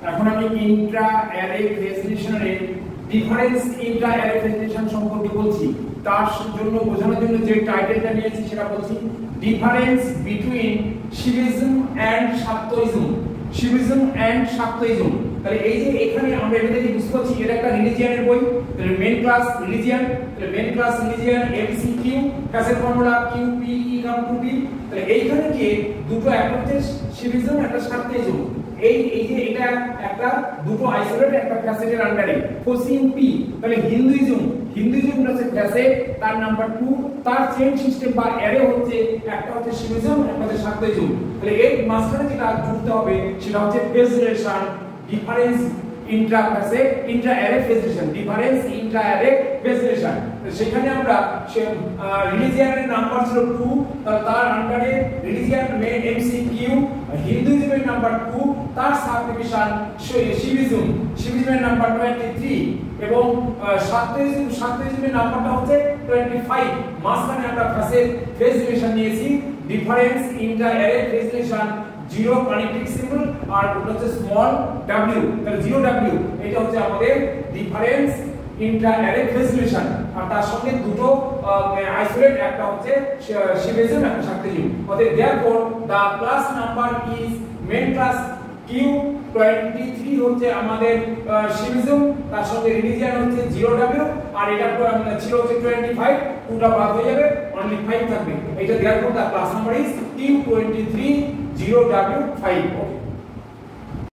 এখন আমি intra array ফেসিলিটেশনের ডিফারেন্স ইন্ট্রা অ্যারে ফেসিলিটেশন সম্পর্কে বলছি। তার জন্য বোঝানোর জন্য যে টাইটেলটা নিয়েছি সেটা বলছি ডিফারেন্স বিটুইন শিবিজম এন্ড শাক্তইজম। শিবিজম এন্ড শাক্তইজম, তাহলে এই যে এখানে আমরা এটা থেকে বুঝতে পারছি এটা একটা রিলিজিয়ানের বই। তাহলে মেন ক্লাস রিলিজিয়ান, তাহলে মেন ক্লাস রিলিজিয়ান এমসিকিউ ক্লাসের formula Q P E come to be. তাহলে এইখানে কি দুটো একটা হচ্ছে শিবিজম একটা শাক্তইজম। এই যে এটা একটা দুটো আইসোলেটেড একটা ফ্যাসেটের আন্ডারে ফোসিং পি। তাহলে হিন্দুইজম হচ্ছে ফ্যাসেট, তার নাম্বার 2, তার চেইন সিস্টেম বা অ্যারে হচ্ছে একটা হচ্ছে শিবিজম একটা হচ্ছে শাক্তইজম। তাহলে এই মাঝখানে যেটা যুক্ত হবে সেটা হচ্ছে phase relation difference Intra facet Intra array phase relation difference intra array phase relation. সেখানে আমরা রিলিজিয়ানের নাম্বার ছিল 2, তার আন্ডারে রিলিজিয়ান মেন এমসিকিউ, হিন্দুইজমের নাম্বার 2, তার সাব ডিভিশন শিবিজমের নাম্বার 23 এবং শাক্তইজমের নাম্বারটা হচ্ছে 25। মাঝখানে আমরা ফেজ রিলেশন নিয়েছি difference intra array phase relation zero connecting symbol আর ওটা হচ্ছে স্মল w। তাহলে 0w এটা হচ্ছে আমাদের difference intra array phase relation. আর তার সঙ্গে দুটো আইসোলেট একটা হচ্ছে শিবিজম একটা শাক্তইজম। অতএব therefore the class number is main class Q23 হচ্ছে আমাদের শিবিজম, তার সঙ্গে রিলিজিয়ান হচ্ছে 0w আর এটা ছিল হচ্ছে 25, 2টা বাদ হয়ে যাবে অনলি 5 থাকবে। এটা therefore the class number is Q23 0w5। Okay.